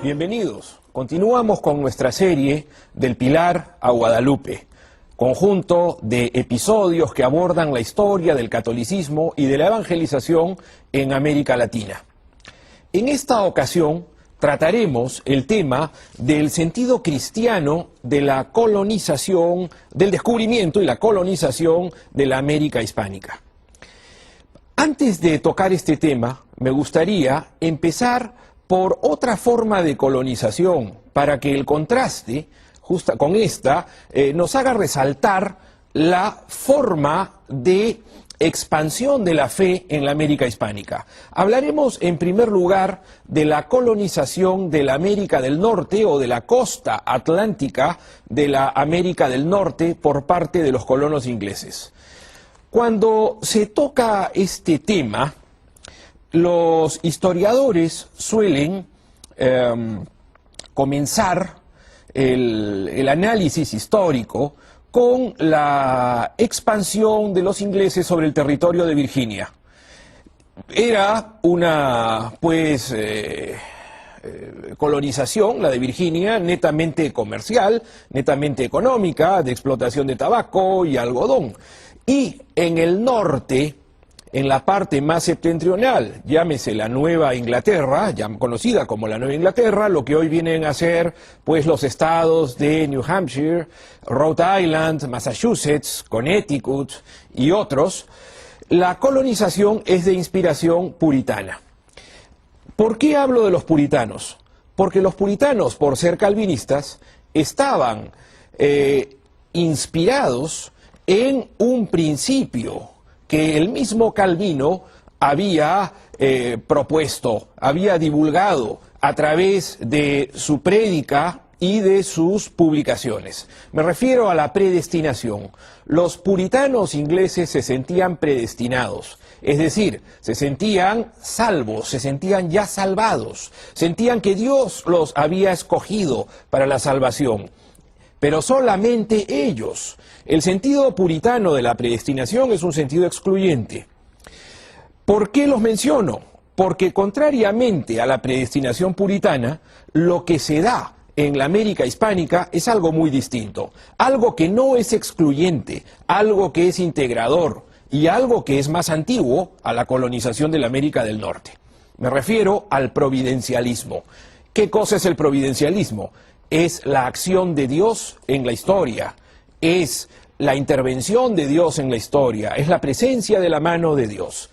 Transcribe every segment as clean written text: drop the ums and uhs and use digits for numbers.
Bienvenidos. Continuamos con nuestra serie Del Pilar a Guadalupe, conjunto de episodios que abordan la historia del catolicismo y de la evangelización en América Latina. En esta ocasión trataremos el tema del sentido cristiano de la colonización, del descubrimiento y la colonización de la América hispánica. Antes de tocar este tema, me gustaría empezar por otra forma de colonización, para que el contraste con esta nos haga resaltar la forma de expansión de la fe en la América hispánica. Hablaremos en primer lugar de la colonización de la América del Norte o de la costa atlántica de la América del Norte por parte de los colonos ingleses. Cuando se toca este tema, los historiadores suelen comenzar el análisis histórico con la expansión de los ingleses sobre el territorio de Virginia. Era una, colonización, la de Virginia, netamente comercial, netamente económica, de explotación de tabaco y algodón. Y en el norte, en la parte más septentrional, llámese la Nueva Inglaterra, ya conocida como la Nueva Inglaterra, lo que hoy vienen a ser pues los estados de New Hampshire, Rhode Island, Massachusetts, Connecticut y otros, la colonización es de inspiración puritana. ¿Por qué hablo de los puritanos? Porque los puritanos, por ser calvinistas, estaban inspirados en un principio que el mismo Calvino había propuesto, había divulgado a través de su prédica y de sus publicaciones. Me refiero a la predestinación. Los puritanos ingleses se sentían predestinados, es decir, se sentían salvos, se sentían ya salvados, sentían que Dios los había escogido para la salvación. Pero solamente ellos. El sentido puritano de la predestinación es un sentido excluyente. ¿Por qué los menciono? Porque contrariamente a la predestinación puritana, lo que se da en la América hispánica es algo muy distinto. Algo que no es excluyente, algo que es integrador y algo que es más antiguo a la colonización de la América del Norte. Me refiero al providencialismo. ¿Qué cosa es el providencialismo? Es la acción de Dios en la historia, es la intervención de Dios en la historia, es la presencia de la mano de Dios.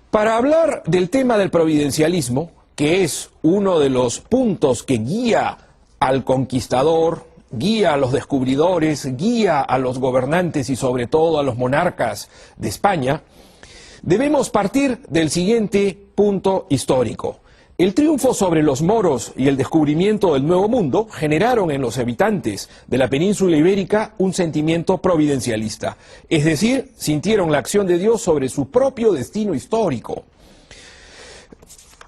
Para hablar del tema del providencialismo, que es uno de los puntos que guía al conquistador, guía a los descubridores, guía a los gobernantes y sobre todo a los monarcas de España, debemos partir del siguiente punto histórico. El triunfo sobre los moros y el descubrimiento del Nuevo Mundo generaron en los habitantes de la península ibérica un sentimiento providencialista, es decir, sintieron la acción de Dios sobre su propio destino histórico.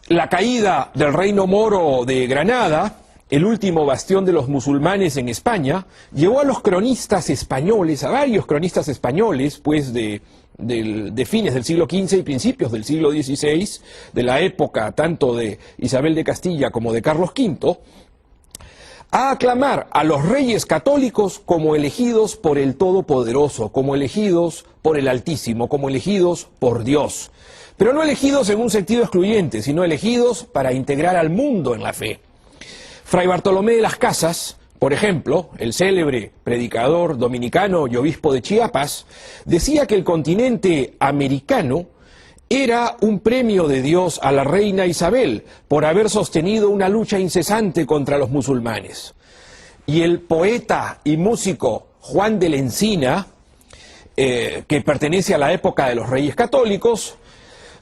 La caída del reino moro de Granada, el último bastión de los musulmanes en España, llevó a los cronistas españoles, a varios cronistas españoles, pues de fines del siglo XV y principios del siglo XVI, de la época tanto de Isabel de Castilla como de Carlos V, a aclamar a los reyes católicos como elegidos por el Todopoderoso, como elegidos por el Altísimo, como elegidos por Dios. Pero no elegidos en un sentido excluyente, sino elegidos para integrar al mundo en la fe. Fray Bartolomé de las Casas, por ejemplo, el célebre predicador dominicano y obispo de Chiapas, decía que el continente americano era un premio de Dios a la reina Isabel por haber sostenido una lucha incesante contra los musulmanes. Y el poeta y músico Juan de la Encina, que pertenece a la época de los Reyes Católicos,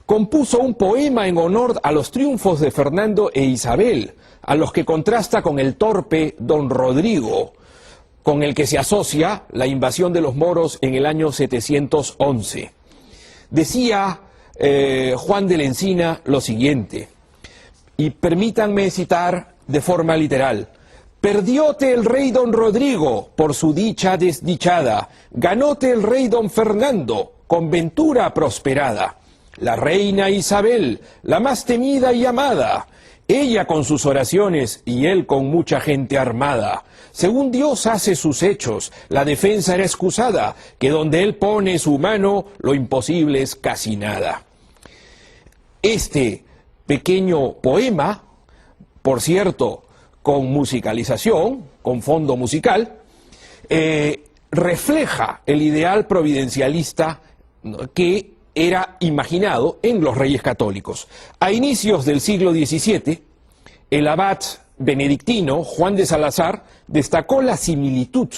compuso un poema en honor a los triunfos de Fernando e Isabel, a los que contrasta con el torpe don Rodrigo, con el que se asocia la invasión de los moros en el año 711. Decía Juan de la Encina lo siguiente, y permítanme citar de forma literal: perdióte el rey don Rodrigo por su dicha desdichada, ganóte el rey don Fernando con ventura prosperada. La reina Isabel, la más temida y amada, ella con sus oraciones y él con mucha gente armada. Según Dios hace sus hechos, la defensa era excusada, que donde él pone su mano, lo imposible es casi nada. Este pequeño poema, por cierto, con musicalización, con fondo musical, refleja el ideal providencialista que era imaginado en los reyes católicos. A inicios del siglo XVII, el abad benedictino Juan de Salazar destacó la similitud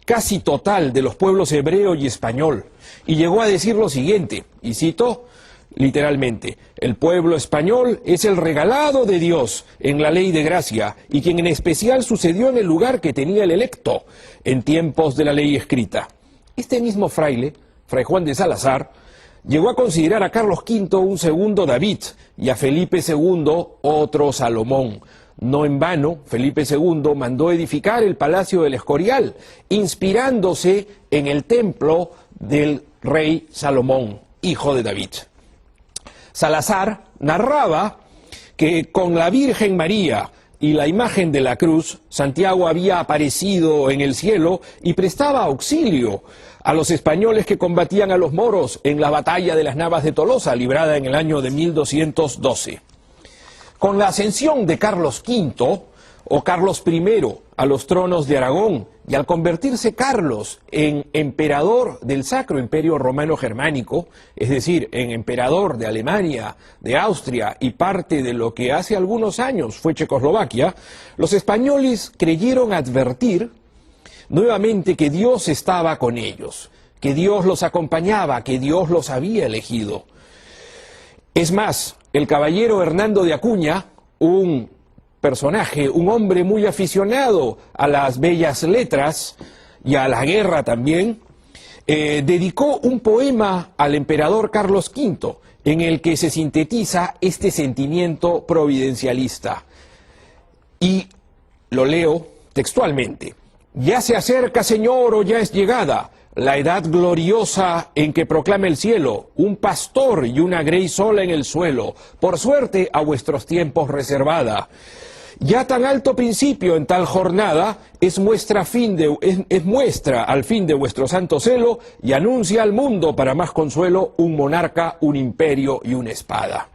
casi total de los pueblos hebreo y español y llegó a decir lo siguiente, y cito literalmente: el pueblo español es el regalado de Dios en la ley de gracia y quien en especial sucedió en el lugar que tenía el electo en tiempos de la ley escrita. Este mismo fraile, Fray Juan de Salazar, llegó a considerar a Carlos V un segundo David y a Felipe II otro Salomón. No en vano, Felipe II mandó edificar el Palacio del Escorial, inspirándose en el templo del rey Salomón, hijo de David. Salazar narraba que con la Virgen María y la imagen de la cruz, Santiago había aparecido en el cielo y prestaba auxilio a los españoles que combatían a los moros en la batalla de las Navas de Tolosa, librada en el año de 1212. Con la ascensión de Carlos V o Carlos I a los tronos de Aragón y al convertirse Carlos en emperador del Sacro Imperio Romano Germánico, es decir, en emperador de Alemania, de Austria y parte de lo que hace algunos años fue Checoslovaquia, los españoles creyeron advertir nuevamente que Dios estaba con ellos, que Dios los acompañaba, que Dios los había elegido. Es más, el caballero Hernando de Acuña, un personaje, un hombre muy aficionado a las bellas letras y a la guerra también, dedicó un poema al emperador Carlos V en el que se sintetiza este sentimiento providencialista. Y lo leo textualmente: ya se acerca, Señor, o ya es llegada la edad gloriosa en que proclama el cielo, un pastor y una grey sola en el suelo, por suerte a vuestros tiempos reservada. Ya tan alto principio en tal jornada es muestra al fin de vuestro santo celo y anuncia al mundo para más consuelo un monarca, un imperio y una espada.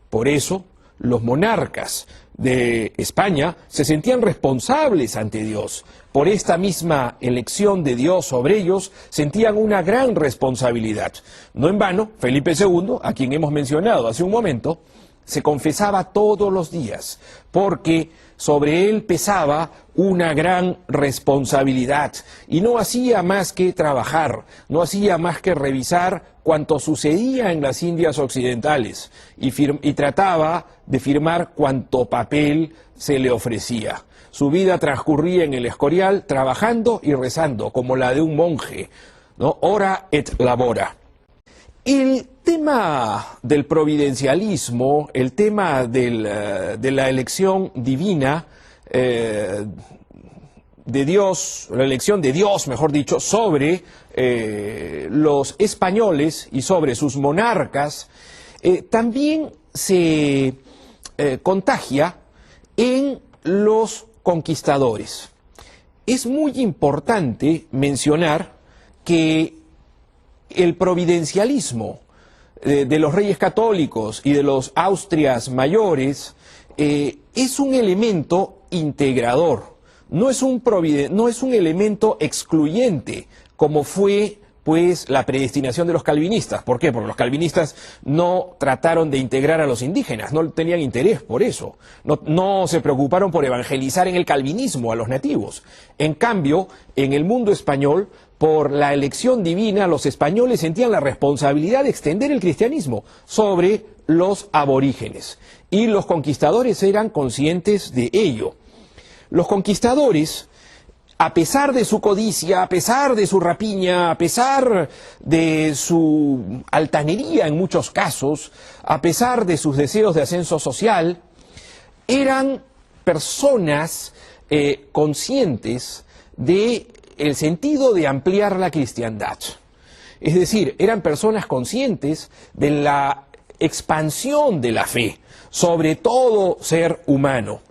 Por eso los monarcas de España se sentían responsables ante Dios. Por esta misma elección de Dios sobre ellos, sentían una gran responsabilidad. No en vano, Felipe II, a quien hemos mencionado hace un momento, se confesaba todos los días, porque sobre él pesaba una gran responsabilidad y no hacía más que trabajar, no hacía más que revisar cuanto sucedía en las Indias Occidentales y trataba de firmar cuanto papel se le ofrecía. Su vida transcurría en el Escorial trabajando y rezando, como la de un monje, ¿no? Ora et labora. El tema del providencialismo, el tema de la elección divina de Dios, la elección de Dios, mejor dicho, sobre los españoles y sobre sus monarcas, también se contagia en los conquistadores. Es muy importante mencionar que el providencialismo de los reyes católicos y de los Austrias mayores es un elemento integrador, no es un elemento excluyente como fue pues la predestinación de los calvinistas. ¿Por qué? Porque los calvinistas no trataron de integrar a los indígenas, no tenían interés por eso, no se preocuparon por evangelizar en el calvinismo a los nativos. En cambio, en el mundo español, por la elección divina, los españoles sentían la responsabilidad de extender el cristianismo sobre los aborígenes, y los conquistadores eran conscientes de ello. Los conquistadores, a pesar de su codicia, a pesar de su rapiña, a pesar de su altanería en muchos casos, a pesar de sus deseos de ascenso social, eran personas conscientes del sentido de ampliar la cristiandad. Es decir, eran personas conscientes de la expansión de la fe. sobre todo ser humano.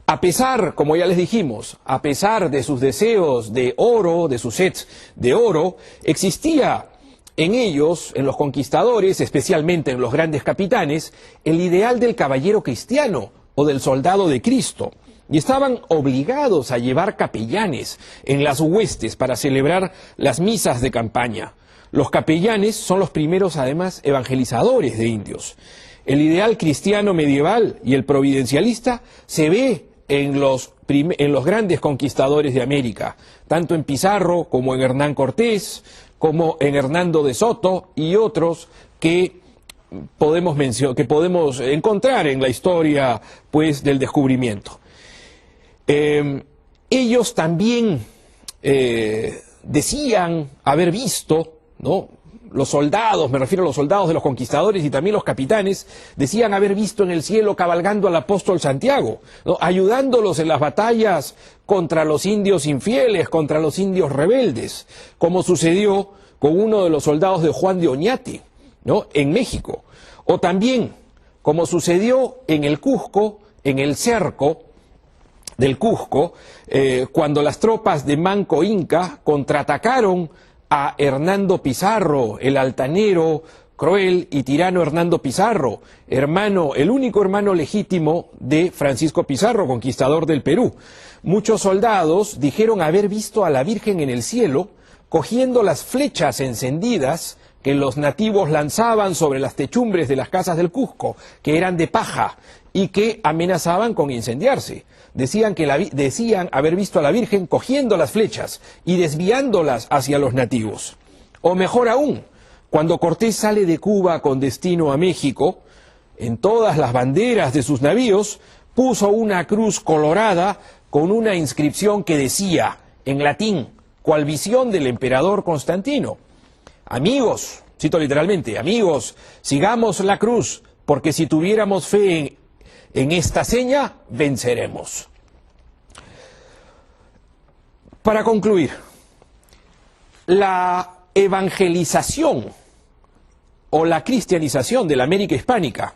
A pesar, como ya les dijimos, a pesar de sus deseos de oro, de sus seds de oro, existía en ellos, en los conquistadores, especialmente en los grandes capitanes, el ideal del caballero cristiano o del soldado de Cristo. Y estaban obligados a llevar capellanes en las huestes para celebrar las misas de campaña. Los capellanes son los primeros, además, evangelizadores de indios. El ideal cristiano medieval y el providencialista se ve en los grandes conquistadores de América, tanto en Pizarro como en Hernán Cortés, como en Hernando de Soto y otros que podemos encontrar en la historia, pues, del descubrimiento. Ellos también decían haber visto, ¿no? Los soldados, me refiero a los soldados de los conquistadores y también los capitanes, decían haber visto en el cielo cabalgando al apóstol Santiago, ¿no? Ayudándolos en las batallas contra los indios infieles, contra los indios rebeldes, como sucedió con uno de los soldados de Juan de Oñate, ¿no? En México. O también, como sucedió en el Cusco, en el cerco del Cusco, cuando las tropas de Manco Inca contraatacaron a Hernando Pizarro, el altanero, cruel y tirano Hernando Pizarro, el único hermano legítimo de Francisco Pizarro, conquistador del Perú. Muchos soldados dijeron haber visto a la Virgen en el cielo, cogiendo las flechas encendidas que los nativos lanzaban sobre las techumbres de las casas del Cusco, que eran de paja y que amenazaban con incendiarse. Decían haber visto a la Virgen cogiendo las flechas y desviándolas hacia los nativos. O mejor aún, cuando Cortés sale de Cuba con destino a México, en todas las banderas de sus navíos puso una cruz colorada con una inscripción que decía, en latín, cual visión del emperador Constantino: amigos, cito literalmente, amigos, sigamos la cruz, porque si tuviéramos fe en esta seña, venceremos. Para concluir, la evangelización o la cristianización de la América hispánica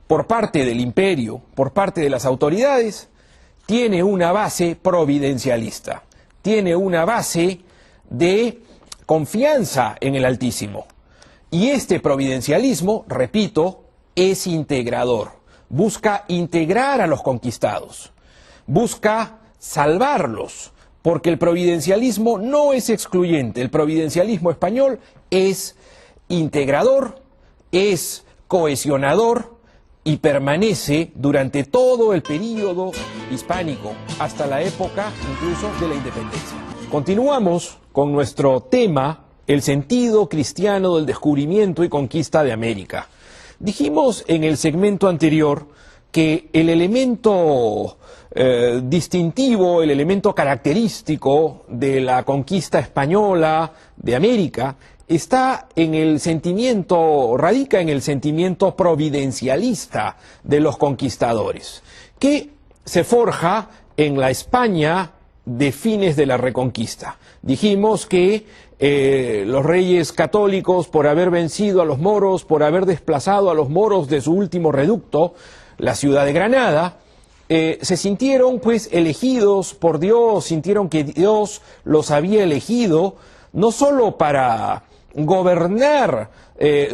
por parte del imperio, por parte de las autoridades, tiene una base providencialista, tiene una base de confianza en el Altísimo. Y este providencialismo, repito, es integrador. Busca integrar a los conquistados, busca salvarlos, porque el providencialismo no es excluyente. El providencialismo español es integrador, es cohesionador y permanece durante todo el período hispánico, hasta la época incluso de la independencia. Continuamos con nuestro tema, el sentido cristiano del descubrimiento y conquista de América. Dijimos en el segmento anterior que el elemento distintivo, el elemento característico de la conquista española de América radica en el sentimiento providencialista de los conquistadores, que se forja en la España de fines de la Reconquista. Dijimos que los reyes católicos, por haber vencido a los moros, por haber desplazado a los moros de su último reducto, la ciudad de Granada, se sintieron pues elegidos por Dios, sintieron que Dios los había elegido no solo para gobernar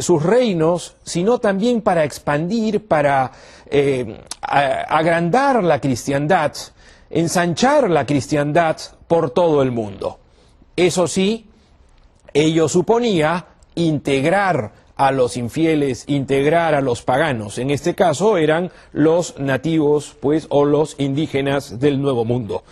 sus reinos, sino también para expandir, para agrandar la cristiandad, ensanchar la cristiandad por todo el mundo. Eso sí, ello suponía integrar a los infieles, integrar a los paganos. En este caso eran los nativos, pues, o los indígenas del Nuevo Mundo.